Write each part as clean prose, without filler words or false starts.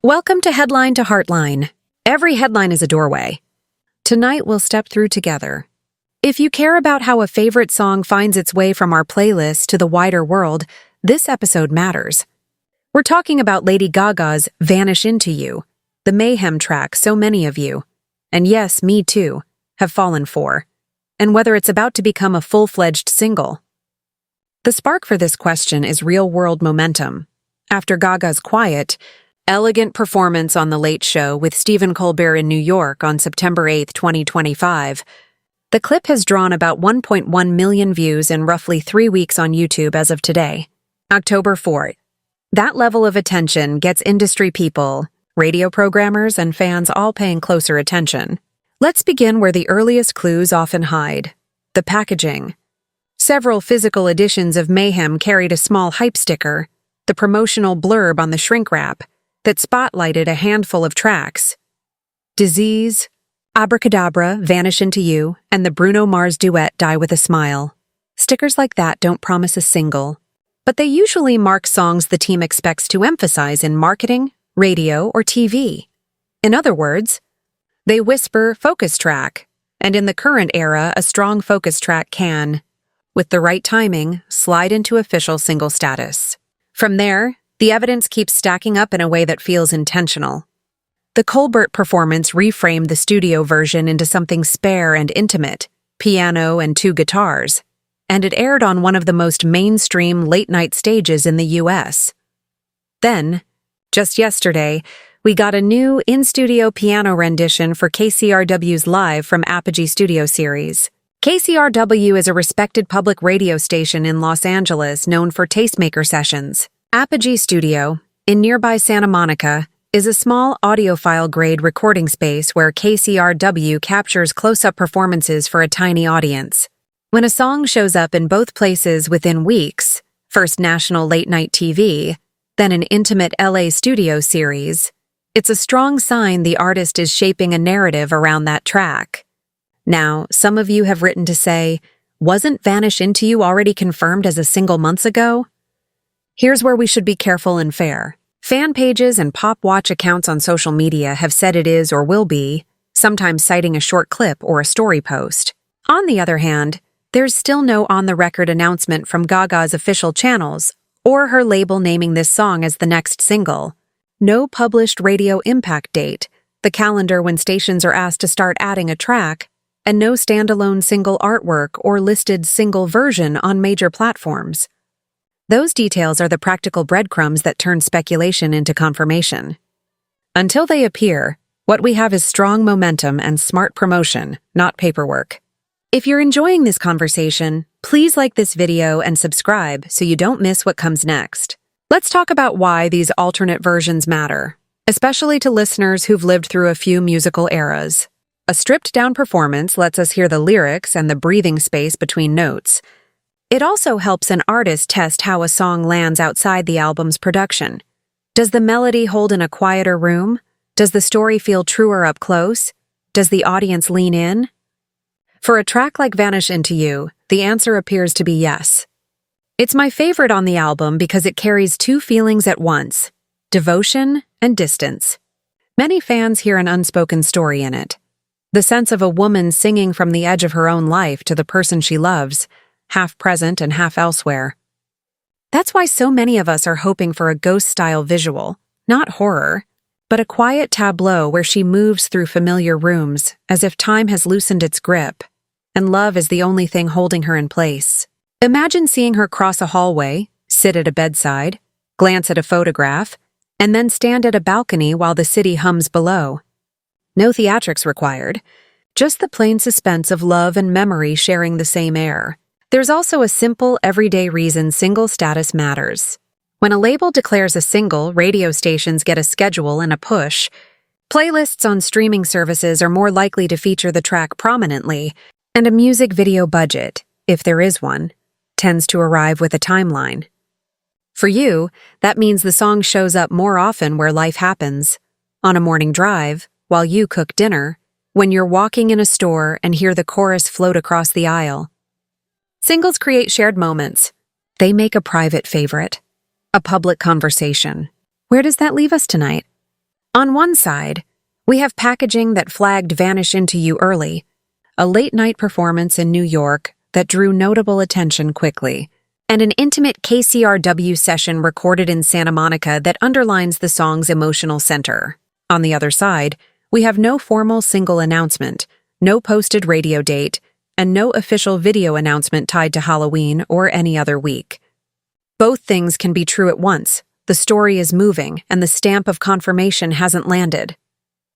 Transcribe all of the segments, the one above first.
Welcome to Headline to Heartline. Every headline is a doorway. Tonight we'll step through together. If you care about how a favorite song finds its way from our playlist to the wider world, this episode matters. We're talking about Lady Gaga's Vanish Into You, the Mayhem track so many of you, and yes, me too, have fallen for, and whether it's about to become a full-fledged single. The spark for this question is real-world momentum. After Gaga's quiet, elegant performance on The Late Show with Stephen Colbert in New York on September 8, 2025, the clip has drawn about 1.1 million views in roughly 3 weeks on YouTube as of today, October 4th. That level of attention gets industry people, radio programmers, and fans all paying closer attention. Let's begin where the earliest clues often hide: the packaging. Several physical editions of Mayhem carried a small hype sticker, the promotional blurb on the shrink wrap, that spotlighted a handful of tracks: Disease, Abracadabra, Vanish Into You, and the Bruno Mars duet Die With a Smile. Stickers like that don't promise a single, but they usually mark songs the team expects to emphasize in marketing, radio, or TV. In other words, they whisper focus track, and in the current era, a strong focus track can, with the right timing, slide into official single status. From there, the evidence keeps stacking up in a way that feels intentional. The Colbert performance reframed the studio version into something spare and intimate, piano and 2 guitars, and it aired on one of the most mainstream late-night stages in the U.S. Then, just yesterday, we got a new in-studio piano rendition for KCRW's Live from Apogee Studio series. KCRW is a respected public radio station in Los Angeles known for tastemaker sessions. Apogee Studio, in nearby Santa Monica, is a small audiophile-grade recording space where KCRW captures close-up performances for a tiny audience. When a song shows up in both places within weeks, first national late-night TV, then an intimate LA studio series, it's a strong sign the artist is shaping a narrative around that track. Now, some of you have written to say, wasn't Vanish Into You already confirmed as a single months ago? Here's where we should be careful and fair. Fan pages and pop watch accounts on social media have said it is or will be, sometimes citing a short clip or a story post. On the other hand, there's still no on-the-record announcement from Gaga's official channels or her label naming this song as the next single. No published radio impact date, the calendar when stations are asked to start adding a track, and no standalone single artwork or listed single version on major platforms. Those details are the practical breadcrumbs that turn speculation into confirmation. Until they appear, what we have is strong momentum and smart promotion, not paperwork. If you're enjoying this conversation, please like this video and subscribe so you don't miss what comes next. Let's talk about why these alternate versions matter, especially to listeners who've lived through a few musical eras. A stripped-down performance lets us hear the lyrics and the breathing space between notes. It also helps an artist test how a song lands outside the album's production. Does the melody hold in a quieter room? Does the story feel truer up close? Does the audience lean in? For a track like Vanish Into You, the answer appears to be yes. It's my favorite on the album because it carries 2 feelings at once: devotion and distance. Many fans hear an unspoken story in it. The sense of a woman singing from the edge of her own life to the person she loves, half present and half elsewhere. That's why so many of us are hoping for a ghost-style visual, not horror, but a quiet tableau where she moves through familiar rooms as if time has loosened its grip, and love is the only thing holding her in place. Imagine seeing her cross a hallway, sit at a bedside, glance at a photograph, and then stand at a balcony while the city hums below. No theatrics required, just the plain suspense of love and memory sharing the same air. There's also a simple, everyday reason single status matters. When a label declares a single, radio stations get a schedule and a push. Playlists on streaming services are more likely to feature the track prominently, and a music video budget, if there is one, tends to arrive with a timeline. For you, that means the song shows up more often where life happens: on a morning drive, while you cook dinner, when you're walking in a store and hear the chorus float across the aisle. Singles create shared moments. They make a private favorite, a public conversation. Where does that leave us tonight? On one side, we have packaging that flagged Vanish Into You early, a late-night performance in New York that drew notable attention quickly, and an intimate KCRW session recorded in Santa Monica that underlines the song's emotional center. On the other side, we have no formal single announcement, no posted radio date, and no official video announcement tied to Halloween or any other week. Both things can be true at once. The story is moving, and the stamp of confirmation hasn't landed.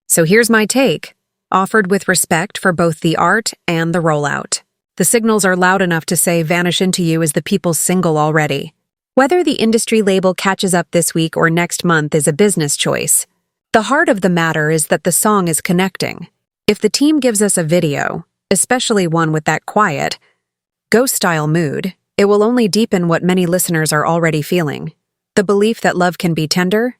So here's my take, offered with respect for both the art and the rollout. The signals are loud enough to say Vanish Into You is the people's single already. Whether the industry label catches up this week or next month is a business choice. The heart of the matter is that the song is connecting. If the team gives us a video, especially one with that quiet, ghost-style mood, it will only deepen what many listeners are already feeling. The belief that love can be tender,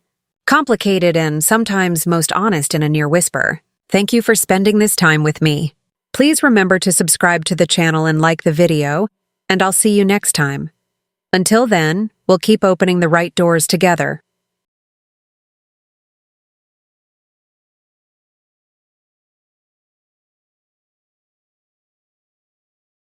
complicated, and sometimes most honest in a near whisper. Thank you for spending this time with me. Please remember to subscribe to the channel and like the video, and I'll see you next time. Until then, we'll keep opening the right doors together.